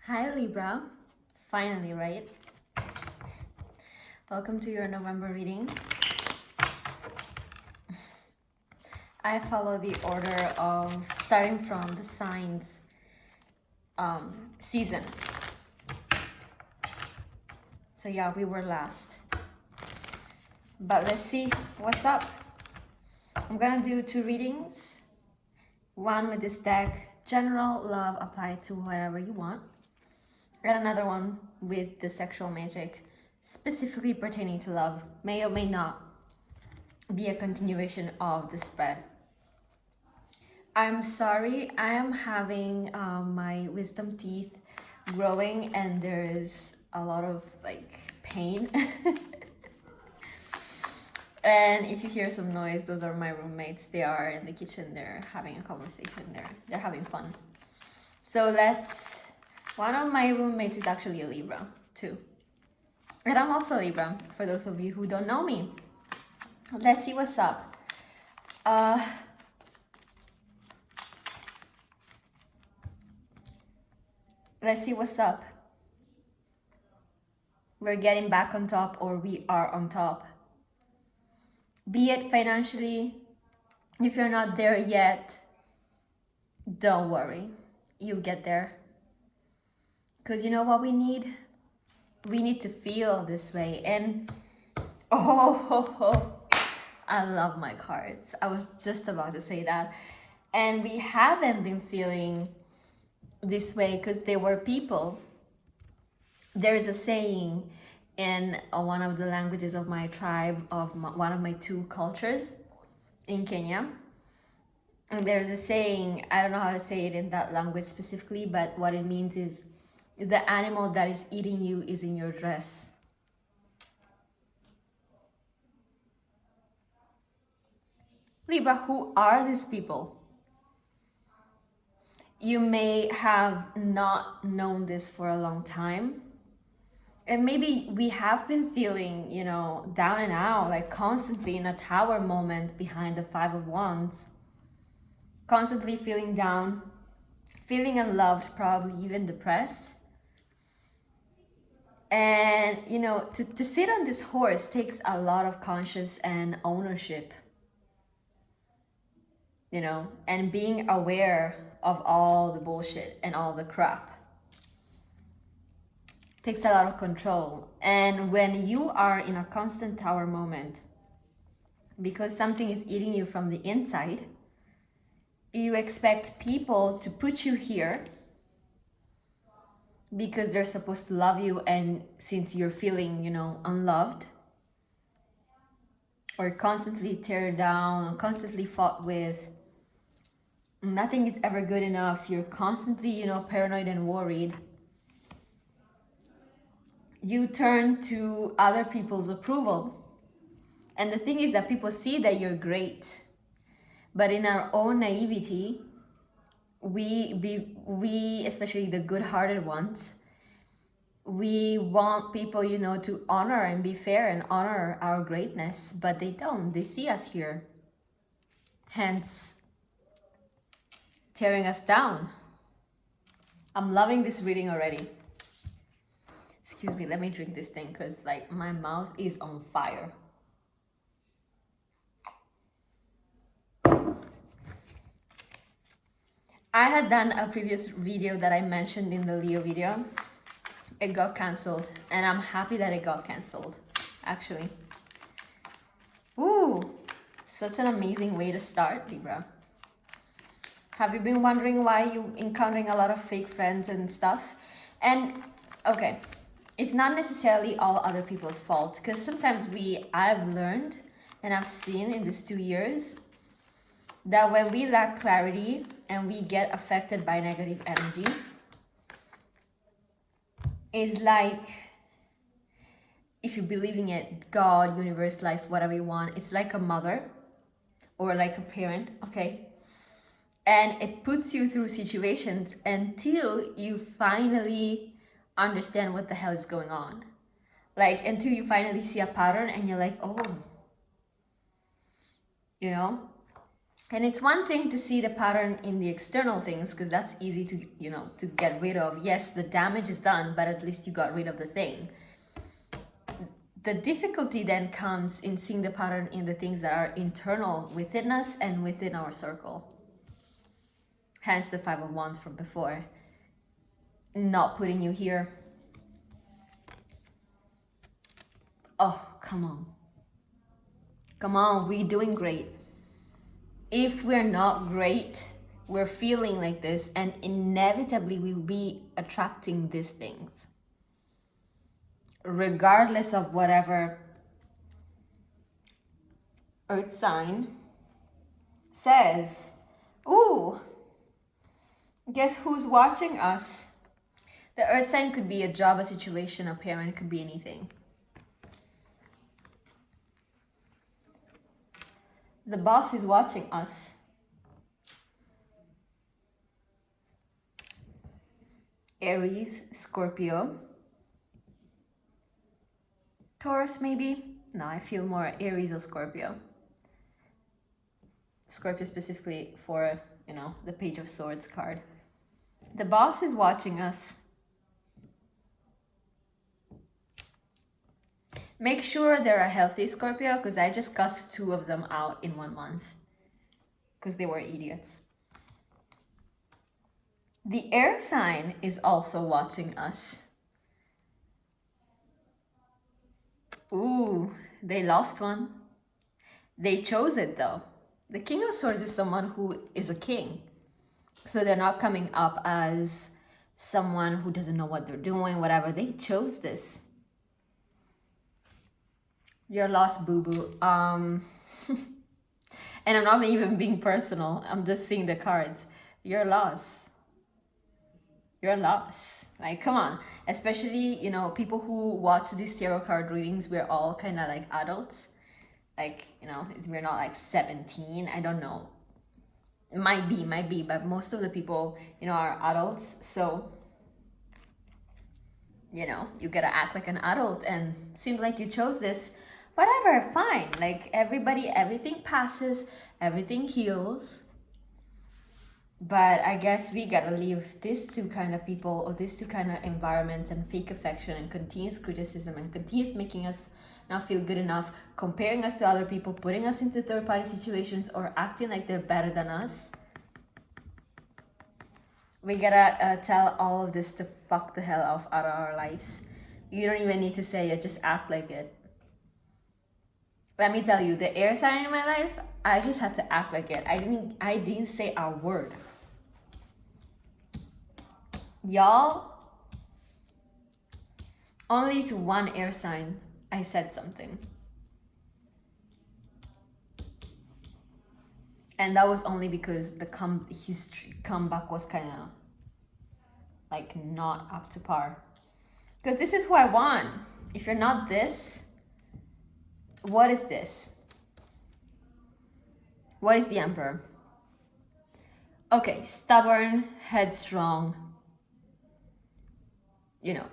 Hi Libra, finally, right? Welcome to your November reading. I follow the order of starting from the signs season. So yeah, we were last. But let's see what's up. I'm gonna do 2 readings. One with this deck, general love applied to whatever you want. And another one with the sexual magic, specifically pertaining to love, may or may not be a continuation of the spread. I'm sorry, I am having my wisdom teeth growing and there's a lot of pain. And if you hear some noise, those are my roommates. They are in the kitchen, they're having a conversation, they're having fun. So one of my roommates is actually a Libra too. And I'm also a Libra, for those of you who don't know me. Let's see what's up. Let's see what's up. We're getting back on top, or we are on top. Be it financially, if you're not there yet, don't worry, you'll get there. Because you know what we need? We need to feel this way. And I love my cards. I was just about to say that. And we haven't been feeling this way because they were people. There's a saying in one of the languages of my tribe, one of my 2 cultures in Kenya. And there's a saying, I don't know how to say it in that language specifically, but what it means is the animal that is eating you is in your dress. Libra, who are these people? You may have not known this for a long time. And maybe we have been feeling, down and out, constantly in a tower moment behind the 5 of Wands. Constantly feeling down, feeling unloved, probably even depressed. And, to sit on this horse takes a lot of conscious and ownership. And being aware of all the bullshit and all the crap. Takes a lot of control. And when you are in a constant tower moment, because something is eating you from the inside, you expect people to put you here because they're supposed to love you, and since you're feeling, unloved or constantly teared down, constantly fought with, nothing is ever good enough, you're constantly, paranoid and worried, you turn to other people's approval. And the thing is that people see that you're great, but in our own naivety, we especially the good-hearted ones, we want people, to honor and be fair and honor our greatness, but they don't. They see us here, hence tearing us down. I'm loving this reading already. Excuse me, let me drink this thing because my mouth is on fire. I had done a previous video that I mentioned in the Leo video. It got cancelled, and I'm happy that it got cancelled, actually. Ooh, such an amazing way to start, Libra. Have you been wondering why you're encountering a lot of fake friends and stuff? And, okay, it's not necessarily all other people's fault, because sometimes I've learned and I've seen in these 2 years that when we lack clarity and we get affected by negative energy, it's like, if you believe in it, God, universe, life, whatever you want, it's like a mother or like a parent, okay? And it puts you through situations until you finally understand what the hell is going on. Until you finally see a pattern and you're like, oh, And it's one thing to see the pattern in the external things, because that's easy to, to get rid of. Yes, the damage is done, but at least you got rid of the thing. The difficulty then comes in seeing the pattern in the things that are internal within us and within our circle. Hence the Five of Wands from before. Not putting you here. Oh, come on. Come on, we're doing great. If we're not great, we're feeling like this, and inevitably we'll be attracting these things. Regardless of whatever earth sign says. Ooh, guess who's watching us? The earth sign could be a job, a situation, a parent, it could be anything. The boss is watching us. Aries, Scorpio, Taurus maybe? No, I feel more Aries or Scorpio. Scorpio specifically for, the Page of Swords card. The boss is watching us. Make sure they're a healthy Scorpio, because I just cussed 2 of them out in 1 month. Because they were idiots. The air sign is also watching us. Ooh, they lost one. They chose it though. The King of Swords is someone who is a king. So they're not coming up as someone who doesn't know what they're doing, whatever. They chose this. You're lost, boo-boo. And I'm not even being personal. I'm just seeing the cards. You're lost. You're lost. Like, come on. Especially, people who watch these tarot card readings, we're all kind of like adults. Like, we're not like 17. I don't know. Might be. But most of the people, are adults. So, you gotta act like an adult. And seems like you chose this. Whatever, fine. Like, everything passes. Everything heals. But I guess we gotta leave these 2 kind of people, or these 2 kind of environments, and fake affection and continuous criticism and continuous making us not feel good enough, comparing us to other people, putting us into third-party situations, or acting like they're better than us. We gotta tell all of this to fuck the hell out of our lives. You don't even need to say it, just act like it. Let me tell you, the air sign in my life, I just had to act like it. I didn't say a word. Y'all, only to 1 air sign I said something. And that was only because his comeback was kind of like not up to par. Because this is who I want. If you're not this, what is this? What is the Emperor? Okay, stubborn, headstrong.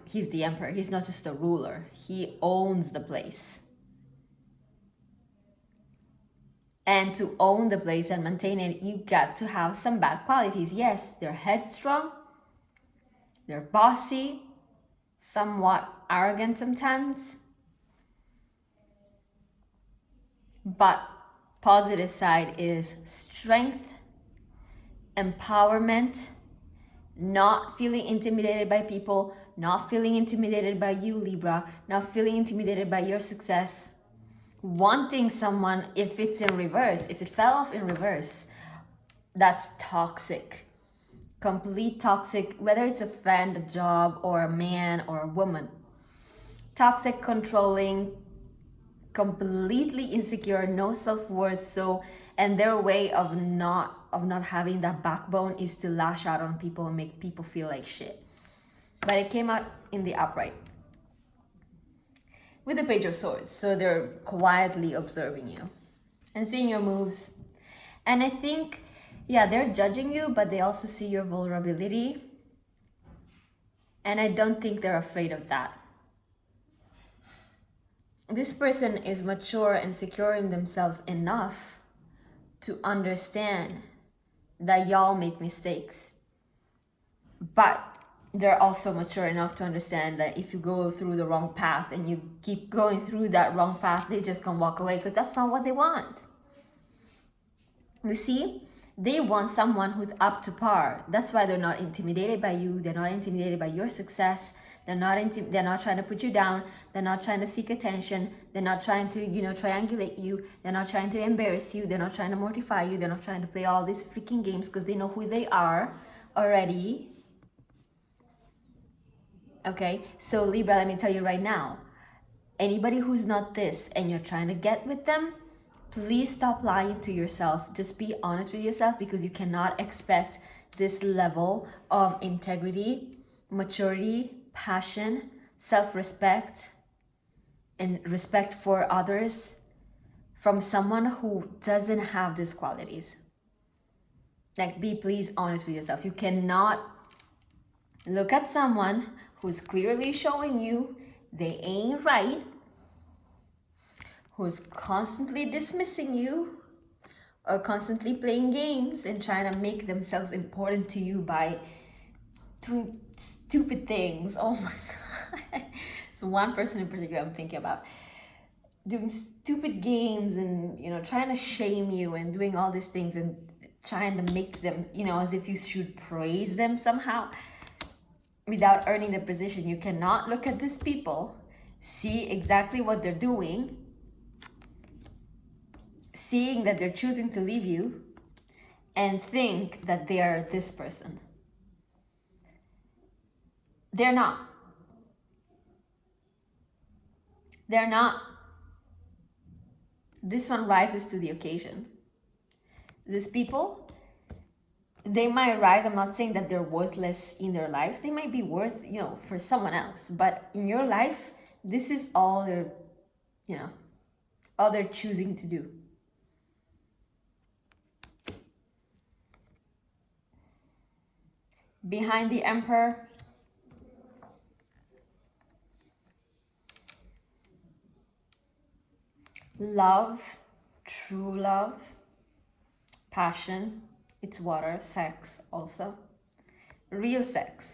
He's the Emperor. He's not just a ruler. He owns the place. And to own the place and maintain it, you got to have some bad qualities. Yes, they're headstrong. They're bossy. Somewhat arrogant sometimes. But positive side is strength, empowerment, not feeling intimidated by people, not feeling intimidated by you, Libra, not feeling intimidated by your success, wanting someone. If it's in reverse, if it fell off in reverse, that's toxic, complete toxic, whether it's a friend, a job, or a man or a woman. Toxic, controlling, completely insecure, no self-worth. And their way of not having that backbone is to lash out on people and make people feel like shit. But it came out in the upright with the Page of Swords. So they're quietly observing you and seeing your moves. And I think, they're judging you, but they also see your vulnerability. And I don't think they're afraid of that. This person is mature and secure in themselves enough to understand that y'all make mistakes, but they're also mature enough to understand that if you go through the wrong path and you keep going through that wrong path, they just can walk away because that's not what they want. You see, they want someone who's up to par. That's why they're not intimidated by you. They're not intimidated by your success. They're not trying to put you down. They're not trying to seek attention. They're not trying to, triangulate you. They're not trying to embarrass you. They're not trying to mortify you. They're not trying to play all these freaking games because they know who they are already. Okay, so Libra, let me tell you right now, anybody who's not this and you're trying to get with them, please stop lying to yourself. Just be honest with yourself, because you cannot expect this level of integrity, maturity, passion, self-respect, and respect for others from someone who doesn't have these qualities. Like, be please honest with yourself. You cannot look at someone who's clearly showing you they ain't right, who's constantly dismissing you or constantly playing games and trying to make themselves important to you by doing stupid things. Oh my God. So one person in particular I'm thinking about, doing stupid games and, trying to shame you and doing all these things and trying to make them, as if you should praise them somehow without earning the position. You cannot look at these people, see exactly what they're doing, seeing that they're choosing to leave you, and think that they are this person. They're not. They're not. This one rises to the occasion. These people, they might rise. I'm not saying that they're worthless in their lives. They might be worth, for someone else. But in your life, this is all they're, all they're choosing to do. Behind the Emperor, love, true love, passion, it's water, sex also, real sex,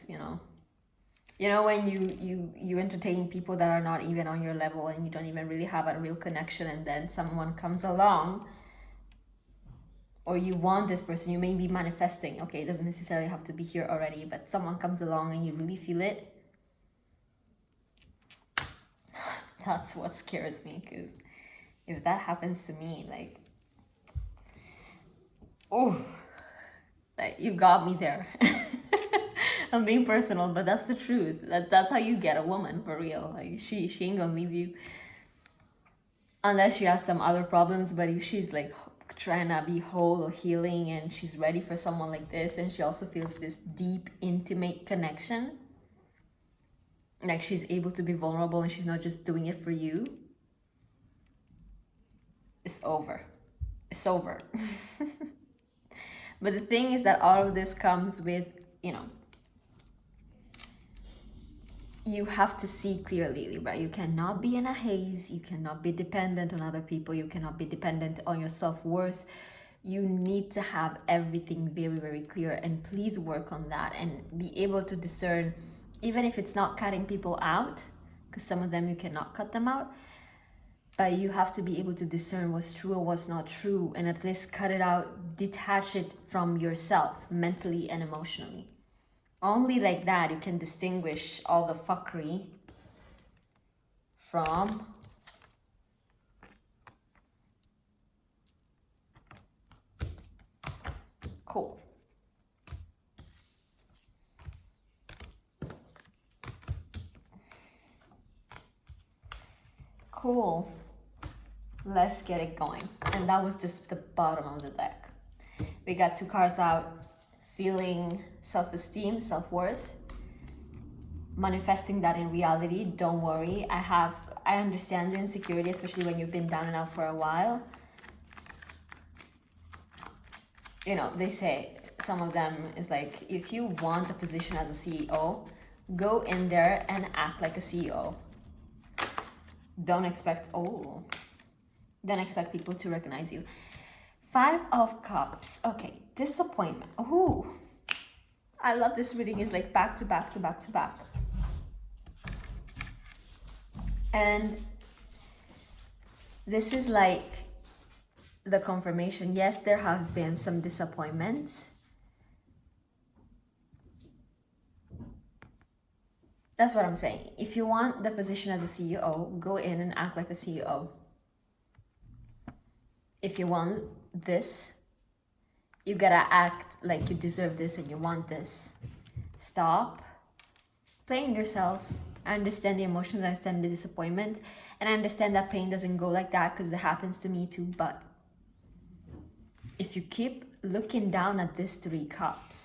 when you entertain people that are not even on your level and you don't even really have a real connection, and then someone comes along, or you want this person, you may be manifesting, okay, it doesn't necessarily have to be here already, but someone comes along and you really feel it. That's what scares me, because if that happens to me, like, oh, like, you got me there. I'm being personal, but that's the truth. That's how you get a woman, for real. Like, she ain't gonna leave you unless she has some other problems. But if she's like trying to be whole or healing and she's ready for someone like this, and she also feels this deep, intimate connection, like she's able to be vulnerable and she's not just doing it for you, it's over. It's over. But the thing is that all of this comes with, you have to see clearly, Libra. You cannot be in a haze. You cannot be dependent on other people. You cannot be dependent on your self-worth. You need to have everything very, very clear, and please work on that and be able to discern, even if it's not cutting people out, because some of them you cannot cut them out, but you have to be able to discern what's true or what's not true, and at least cut it out, detach it from yourself mentally and emotionally. Only like that you can distinguish all the fuckery from cool. Cool. Let's get it going. And that was just the bottom of the deck. We got 2 cards out: feeling self-esteem, self-worth, manifesting that in reality. Don't worry. I understand the insecurity, especially when you've been down and out for a while. They say, some of them is like, if you want a position as a CEO, go in there and act like a CEO. Don't expect people to recognize you. Five of Cups. Okay, disappointment. Oh, I love this reading. It's like back to back to back to back. And this is like the confirmation. Yes, there have been some disappointments. That's what I'm saying. If you want the position as a CEO, go in and act like a CEO. If you want this, you gotta act like you deserve this and you want this. Stop playing yourself. I understand the emotions, I understand the disappointment, and I understand that pain doesn't go like that because it happens to me too. But if you keep looking down at these 3 cups,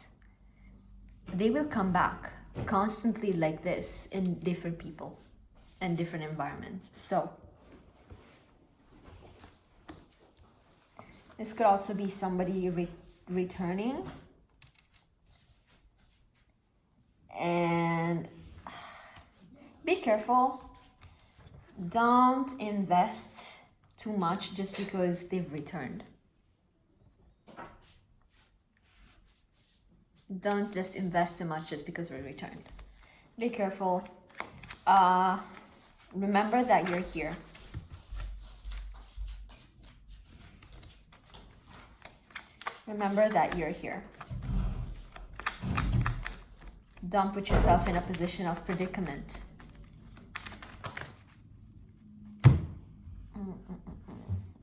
they will come back constantly like this in different people and different environments. So this could also be somebody returning, and be careful. Don't invest too much just because they've returned. Don't just invest too much just because we're returned. Be careful. Remember that you're here. Remember that you're here. Don't put yourself in a position of predicament.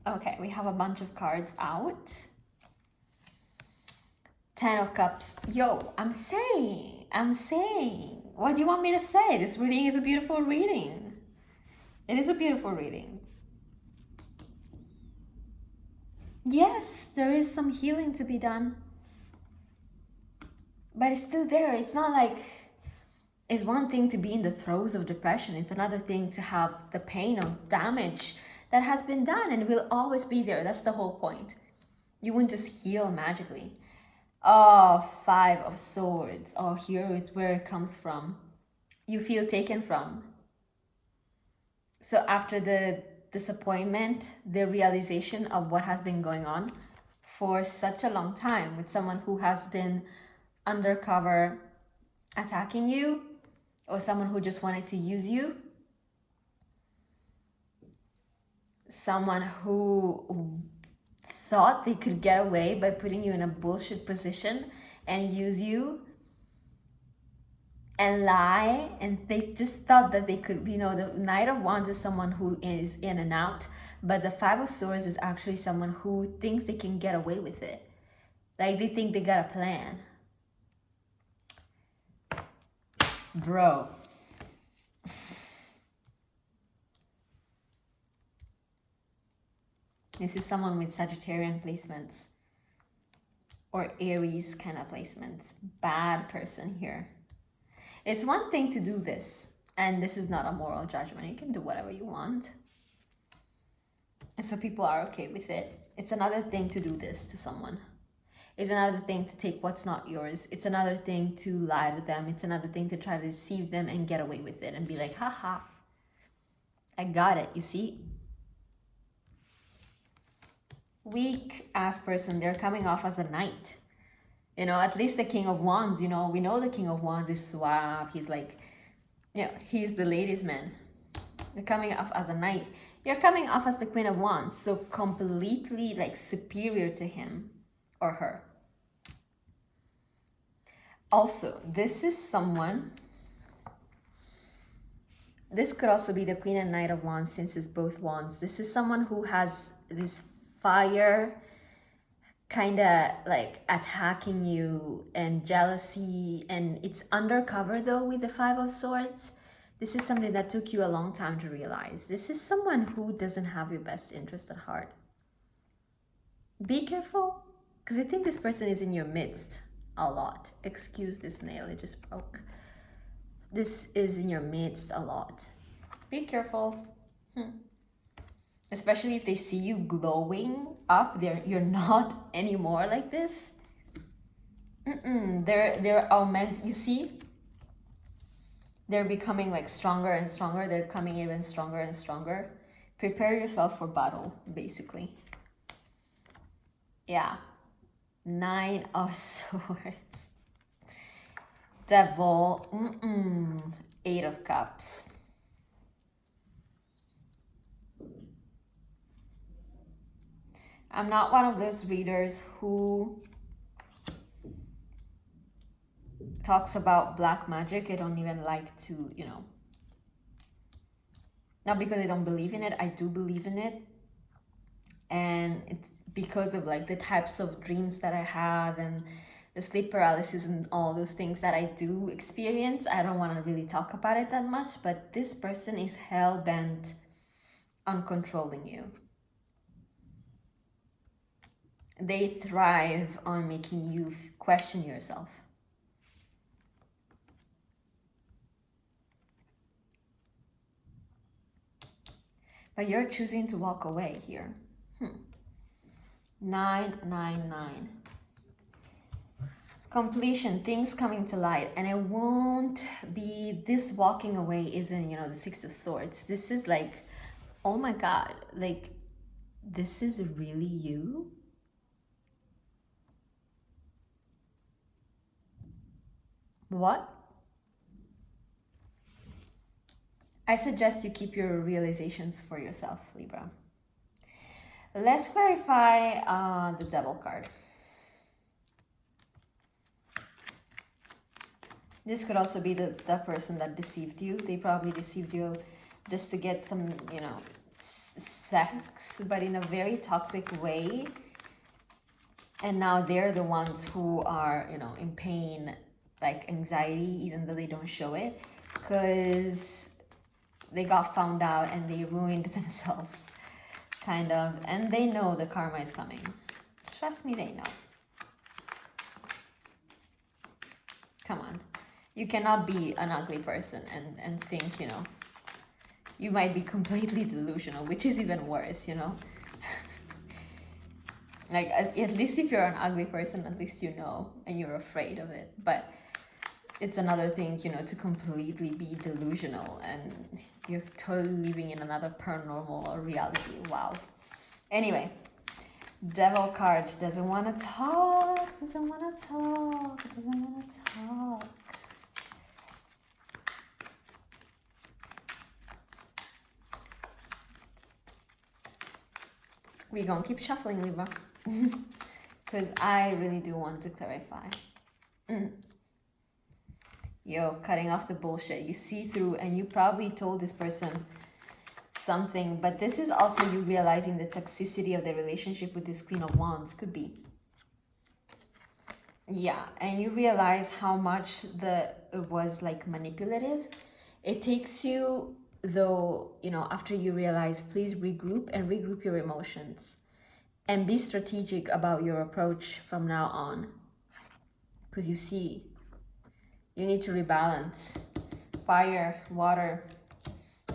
Okay, we have a bunch of cards out. 10 of Cups. Yo, I'm saying. What do you want me to say? This reading is a beautiful reading. It is a beautiful reading. Yes, there is some healing to be done. But it's still there. It's not like... It's one thing to be in the throes of depression. It's another thing to have the pain of damage that has been done and will always be there. That's the whole point. You wouldn't just heal magically. Oh, 5 of Swords. Oh, here it's where it comes from. You feel taken from. So after the disappointment, the realization of what has been going on for such a long time with someone who has been undercover attacking you, or someone who just wanted to use you, someone who thought they could get away by putting you in a bullshit position and use you and lie, and they just thought that they could, the Knight of Wands is someone who is in and out, but the 5 of Swords is actually someone who thinks they can get away with it. Like, they think they got a plan. Bro. This is someone with Sagittarian placements or Aries kind of placements. Bad person here. It's one thing to do this, and this is not a moral judgment. You can do whatever you want. And so people are okay with it. It's another thing to do this to someone. It's another thing to take what's not yours. It's another thing to lie to them. It's another thing to try to deceive them and get away with it and be like, haha, I got it, you see? Weak ass person, they're coming off as a knight. At least the King of Wands, we know the King of Wands is suave. He's like, he's the ladies' man. They're coming off as a knight. You're coming off as the Queen of Wands, so completely like superior to him or her. Also, this is someone, this could also be the Queen and Knight of Wands since it's both wands. This is someone who has this fire kind of like attacking you and jealousy, and it's undercover though with the 5 of Swords. This is something that took you a long time to realize. This is someone who doesn't have your best interest at heart. Be careful, because I think this person is in your midst a lot. Excuse this nail, it just broke. This is in your midst a lot. Be careful. Especially if they see you glowing up, you're not anymore like this. They're augmenting, you see? They're becoming like stronger and stronger. They're coming even stronger and stronger. Prepare yourself for battle, basically. Yeah. 9 of Swords. Devil. 8 of Cups. I'm not one of those readers who talks about black magic. I don't even like to, not because I don't believe in it. I do believe in it. And it's because of like the types of dreams that I have and the sleep paralysis and all those things that I do experience. I don't want to really talk about it that much, but this person is hell-bent on controlling you. They thrive on making you question yourself. But you're choosing to walk away here. 999. Completion, things coming to light, and it won't be this walking away isn't, the 6 of Swords. This is like, oh my God, like, this is really you? What? I suggest you keep your realizations for yourself, Libra. Let's clarify the Devil card. This could also be the person that deceived you. They probably deceived you just to get some, sex, but in a very toxic way. And now they're the ones who are, in pain, like anxiety, even though they don't show it, because they got found out and they ruined themselves, kind of. And they know the karma is coming. Trust me, they know. Come on. You cannot be an ugly person and think, you might be completely delusional, which is even worse, Like, at least if you're an ugly person, at least you know, and you're afraid of it. But it's another thing, to completely be delusional and you're totally living in another paranormal or reality. Wow. Anyway, Devil card doesn't want to talk, doesn't want to talk. We're gonna keep shuffling, Libra, because I really do want to clarify. Yo, cutting off the bullshit. You see through, and you probably told this person something, but this is also you realizing the toxicity of the relationship with this Queen of Wands. Could be. Yeah, and you realize how much it was like manipulative. It takes you, though, after you realize, please regroup your emotions and be strategic about your approach from now on, because you see, you need to rebalance. Fire, water,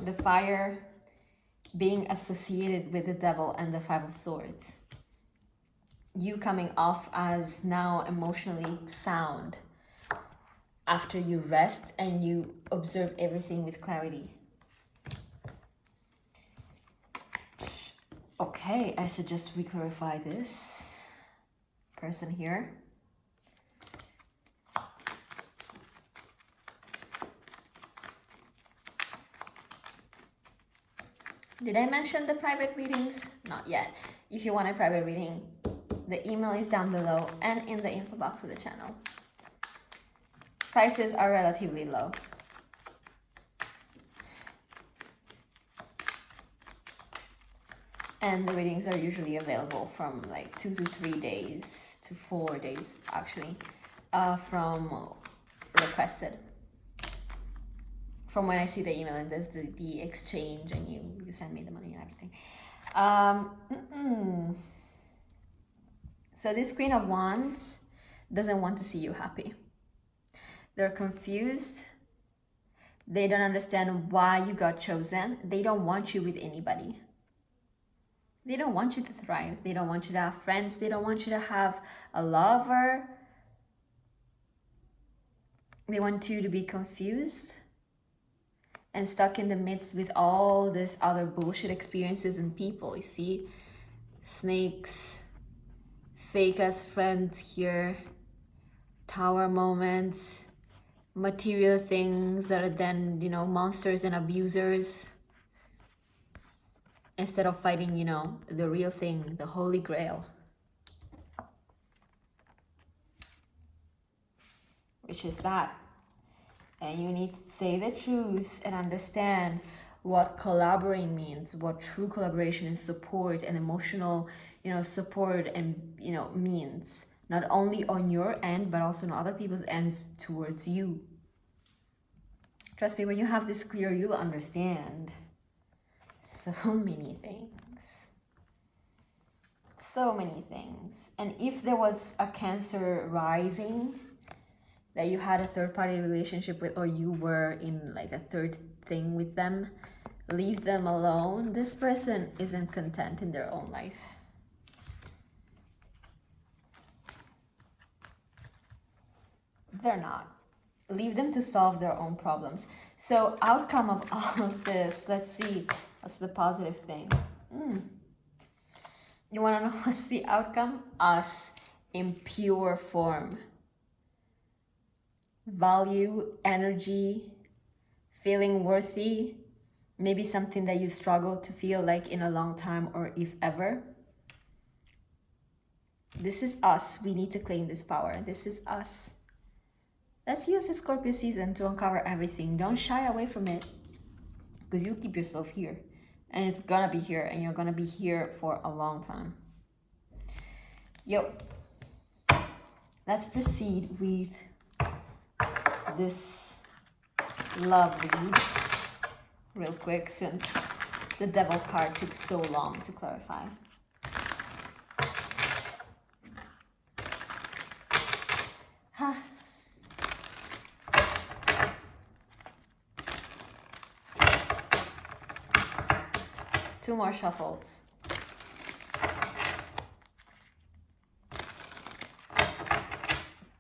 the fire being associated with the Devil and the 5 of Swords. You coming off as now emotionally sound after you rest and you observe everything with clarity. Okay, I suggest we clarify this person here. Did I mention the private readings? Not yet. If you want a private reading, the email is down below and in the info box of the channel. Prices are relatively low. And the readings are usually available from like 2 to 3 days to 4 days, actually, from requested. From when I see the email and there's the exchange and you send me the money and everything. So this Queen of Wands doesn't want to see you happy. They're confused. They don't understand why you got chosen. They don't want you with anybody. They don't want you to thrive. They don't want you to have friends. They don't want you to have a lover. They want you to be confused and stuck in the midst with all this other bullshit experiences and people. You see, snakes, fake as friends here, tower moments, material things that are then, you know, monsters and abusers, instead of fighting, you know, the real thing, the holy grail, which is that. And you need to say the truth and understand what collaborating means, what true collaboration and support and emotional, you know, support and, you know, means, not only on your end but also on other people's ends towards you. Trust me, when you have this clear, you'll understand so many things. So many things. And if there was a Cancer rising that you had a third-party relationship with, or you were in like a third thing with them, leave them alone. This person isn't content in their own life. They're not. Leave them to solve their own problems. So outcome of all of this, let's see, what's the positive thing? You want to know what's the outcome? Us in pure form. Value, energy, feeling worthy, maybe something that you struggle to feel like in a long time or if ever. This is us. We need to claim this power. This is us. Let's use the Scorpio season to uncover everything. Don't shy away from it, because you keep yourself here and it's gonna be here, and you're gonna be here for a long time. Let's proceed with this love read real quick, since the Devil card took so long to clarify. Two more shuffles.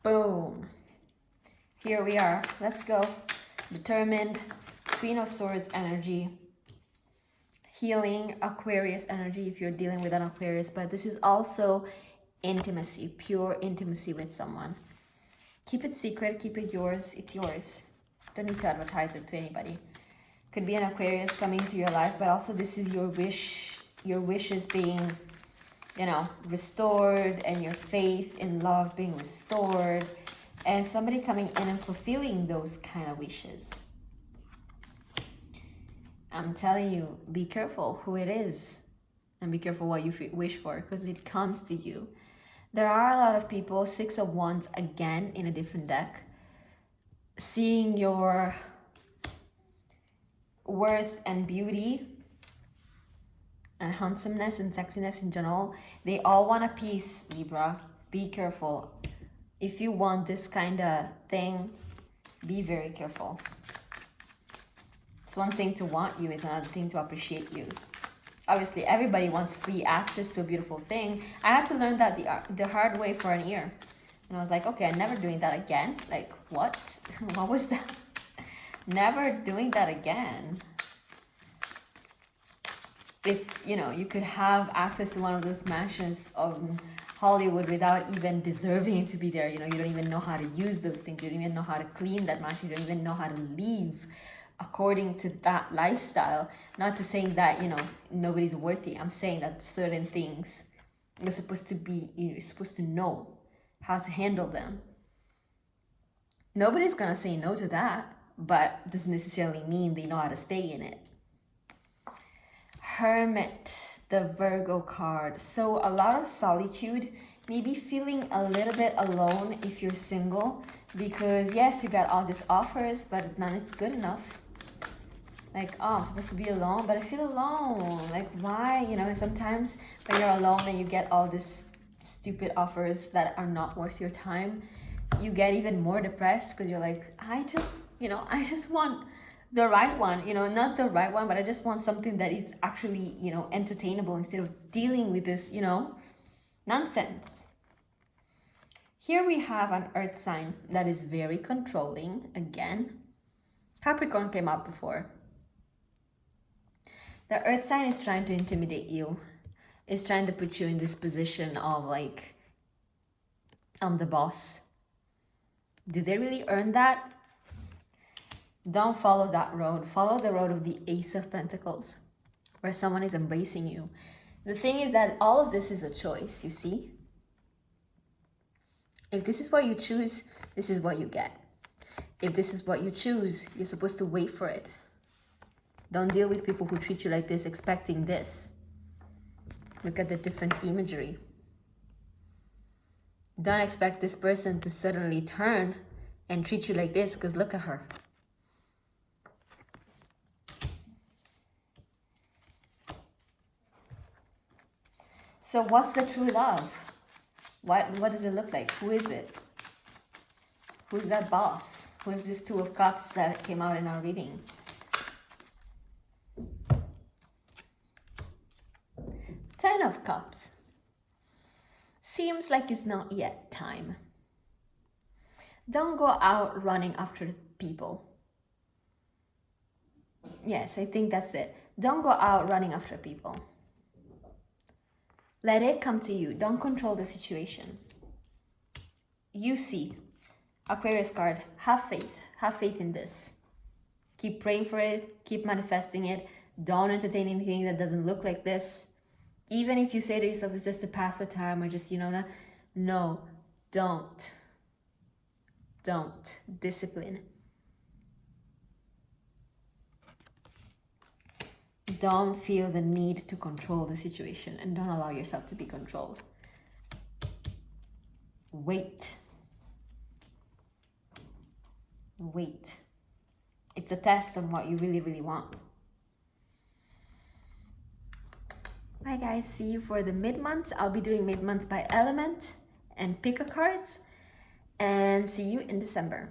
Boom. Here we are. Let's go. Determined. Queen of Swords energy. Healing Aquarius energy if you're dealing with an Aquarius. But this is also intimacy. Pure intimacy with someone. Keep it secret. Keep it yours. It's yours. Don't need to advertise it to anybody. Could be an Aquarius coming to your life, but also this is your wish. Your wishes being, you know, restored, and your faith in love being restored, and somebody coming in and fulfilling those kind of wishes. I'm telling you, be careful who it is, and be careful what you wish for, because it comes to you. There are a lot of people, Six of Wands again in a different deck, seeing your worth and beauty and handsomeness and sexiness in general. They all want a piece, Libra. Be careful. If you want this kind of thing, be very careful. It's one thing to want you, it's another thing to appreciate you. Obviously, everybody wants free access to a beautiful thing. I had to learn that the hard way for an year. And I was like, okay, I'm never doing that again. Like, what? What was that? Never doing that again. If, you know, you could have access to one of those mansions of Hollywood without even deserving to be there. You know, you don't even know how to use those things. You don't even know how to clean that mansion. You don't even know how to live according to that lifestyle. Not to say that, you know, nobody's worthy. I'm saying that certain things you're supposed to know how to handle them. Nobody's gonna say no to that, but doesn't necessarily mean they know how to stay in it. Hermit, the Virgo card. So a lot of solitude, maybe feeling a little bit alone if you're single, because yes, you got all these offers, but none is good enough. Like, oh, I'm supposed to be alone, but I feel alone. Like, why? You know, and sometimes when you're alone and you get all these stupid offers that are not worth your time, you get even more depressed, because you're like, I just want the right one, you know, not the right one, but I just want something that is actually, you know, entertainable, instead of dealing with this, you know, nonsense. Here we have an earth sign that is very controlling again. Capricorn came up before. The earth sign is trying to intimidate you. It's trying to put you in this position of like, I'm the boss. Do they really earn that? Don't follow that road. Follow the road of the Ace of Pentacles, where someone is embracing you. The thing is that all of this is a choice, you see? If this is what you choose, this is what you get. If this is what you choose, you're supposed to wait for it. Don't deal with people who treat you like this, expecting this. Look at the different imagery. Don't expect this person to suddenly turn and treat you like this, because look at her. So what's the true love? What does it look like? Who is it? Who's that boss? Who's this Two of Cups that came out in our reading? Ten of Cups. Seems like it's not yet time. Don't go out running after people. Yes, I think that's it. Don't go out running after people. Let it come to you. Don't control the situation. You see. Aquarius card. Have faith. Have faith in this. Keep praying for it. Keep manifesting it. Don't entertain anything that doesn't look like this. Even if you say to yourself, it's just to pass the time or just, no, don't. Don't. Discipline. Don't feel the need to control the situation and don't allow yourself to be controlled. Wait. Wait. It's a test on what you really, really want. Bye guys, see you for the mid-months. I'll be doing mid-months by element and pick a cards, and see you in December.